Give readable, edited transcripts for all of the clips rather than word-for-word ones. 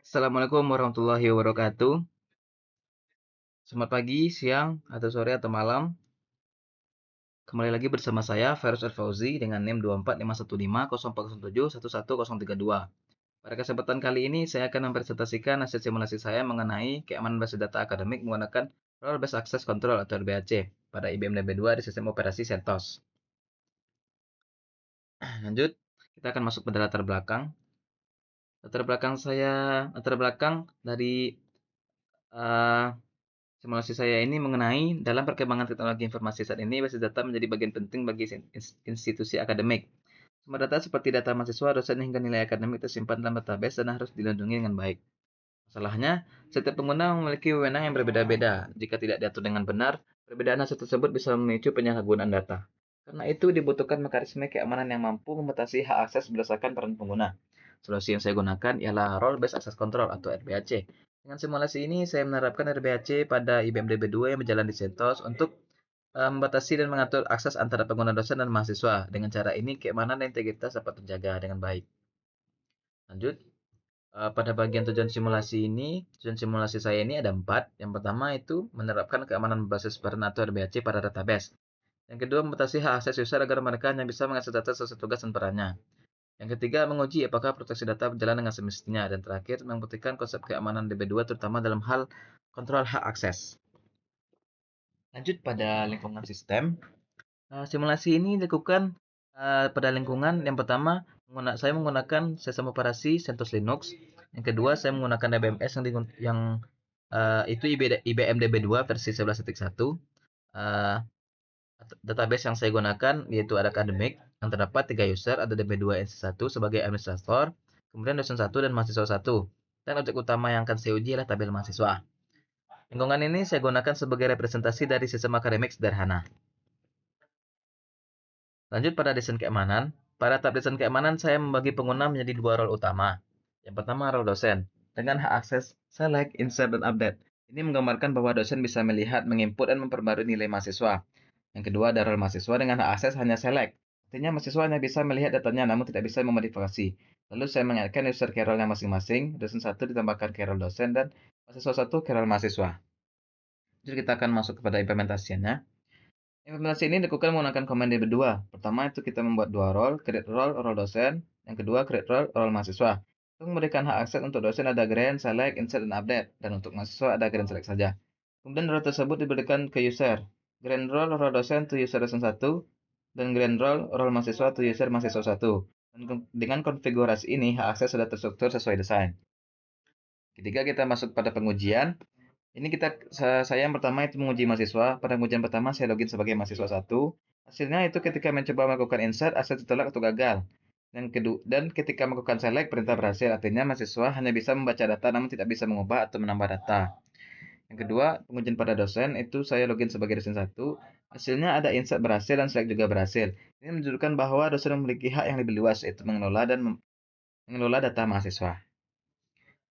Assalamualaikum warahmatullahi wabarakatuh. Selamat pagi, siang, atau sore atau malam. Kembali lagi bersama saya Ferus Fauzi dengan NIM 2455040711032. Pada kesempatan kali ini saya akan mempresentasikan hasil simulasi saya mengenai keamanan basis data akademik menggunakan Role Based Access Control atau RBAC pada IBM DB2 di sistem operasi CentOS. Lanjut, kita akan masuk pada latar belakang. Latar belakang dari eh, simulasi saya ini mengenai dalam perkembangan teknologi informasi saat ini, basis data menjadi bagian penting bagi institusi akademik. Sumber data seperti data mahasiswa, dosen, hingga nilai akademik tersimpan dalam database dan harus dilindungi dengan baik. Masalahnya, setiap pengguna memiliki wewenang yang berbeda-beda. Jika tidak diatur dengan benar, perbedaan hasil tersebut bisa memicu penyalahgunaan data. Karena itu dibutuhkan mekanisme keamanan yang mampu membatasi hak akses berdasarkan peran pengguna. Solusi yang saya gunakan ialah Role Based Access Control atau RBAC. Dengan simulasi ini, saya menerapkan RBAC pada IBM DB2 yang berjalan di CentOS untuk membatasi dan mengatur akses antara pengguna dosen dan mahasiswa. Dengan cara ini, keamanan dan integritas dapat terjaga dengan baik. Lanjut. Pada bagian tujuan simulasi saya ini ada 4. Yang pertama itu menerapkan keamanan berbasis peran atau RBAC pada database. Yang kedua, membatasi hak akses user agar mereka hanya bisa mengakses data sesuai tugas dan perannya. Yang ketiga, menguji apakah proteksi data berjalan dengan semestinya. Dan terakhir, membuktikan konsep keamanan DB2 terutama dalam hal kontrol hak akses. Lanjut pada lingkungan sistem. Simulasi ini dilakukan pada lingkungan yang pertama, saya menggunakan sistem operasi CentOS Linux. Yang kedua, saya menggunakan DBMS itu IBM DB2 versi 11.1. Database yang saya gunakan yaitu ada akademik yang terdapat 3 user, ada DB2 NC1 sebagai administrator, kemudian dosen 1 dan mahasiswa 1. Dan objek utama yang akan saya uji adalah tabel mahasiswa. Lingkungan ini saya gunakan sebagai representasi dari sistem akademik sederhana. Lanjut pada desain keamanan. Pada tab desain keamanan, saya membagi pengguna menjadi 2 role utama. Yang pertama, role dosen. Dengan hak akses, select, insert, dan update. Ini menggambarkan bahwa dosen bisa melihat, menginput, dan memperbarui nilai mahasiswa. Yang kedua, ada role mahasiswa dengan hak akses hanya select. Artinya mahasiswa hanya bisa melihat datanya namun tidak bisa memodifikasi. Lalu saya mengingatkan user ke role-nya masing-masing, dosen 1 ditambahkan ke role dosen, dan mahasiswa 1 ke role mahasiswa. Jadi kita akan masuk kepada implementasinya. Implementasi ini dilakukan menggunakan command DB2. Pertama itu kita membuat 2 role, create role dosen. Yang kedua, create role mahasiswa. Untuk memberikan hak akses untuk dosen ada grant, select, insert, dan update. Dan untuk mahasiswa ada grant, select saja. Kemudian role tersebut diberikan ke user. Grant role dosen to user dosen 1. Dan grant role mahasiswa to user mahasiswa 1. Dan dengan konfigurasi ini, hak akses sudah terstruktur sesuai desain. Ketika kita masuk pada pengujian, ini saya yang pertama itu menguji mahasiswa. Pada pengujian pertama saya login sebagai mahasiswa 1. Hasilnya itu ketika mencoba melakukan insert, akses ditolak atau gagal. Dan ketika melakukan select, perintah berhasil. Artinya mahasiswa hanya bisa membaca data namun tidak bisa mengubah atau menambah data. Yang kedua, pengujian pada dosen itu saya login sebagai dosen 1. Hasilnya ada insert berhasil dan select juga berhasil. Ini menunjukkan bahwa dosen memiliki hak yang lebih luas, yaitu mengelola data mahasiswa.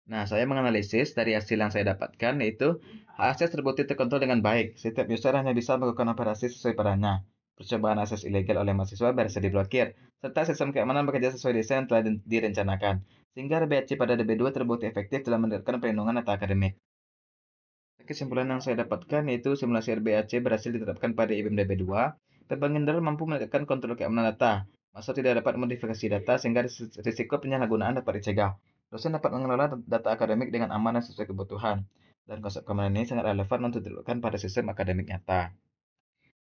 Nah, saya menganalisis dari hasil yang saya dapatkan, yaitu akses terbukti terkontrol dengan baik. Setiap user hanya bisa melakukan operasi sesuai perannya. Percobaan akses ilegal oleh mahasiswa berhasil diblokir, serta sistem keamanan bekerja sesuai desain yang telah direncanakan. Sehingga RBAC pada DB2 terbukti efektif dalam menerapkan perlindungan data akademik. Kesimpulan yang saya dapatkan yaitu simulasi RBAC berhasil diterapkan pada IBM DB2. Pengendal mampu menegakkan kontrol keamanan data. Mahasiswa tidak dapat modifikasi data sehingga risiko penyalahgunaan dapat dicegah. Dosen dapat mengelola data akademik dengan aman dan sesuai kebutuhan. Dan konsep keamanan ini sangat relevan untuk diterapkan pada sistem akademik nyata.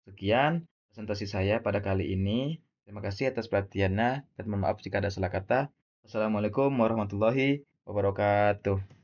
Sekian presentasi saya pada kali ini. Terima kasih atas perhatiannya dan mohon maaf jika ada salah kata. Wassalamualaikum warahmatullahi wabarakatuh.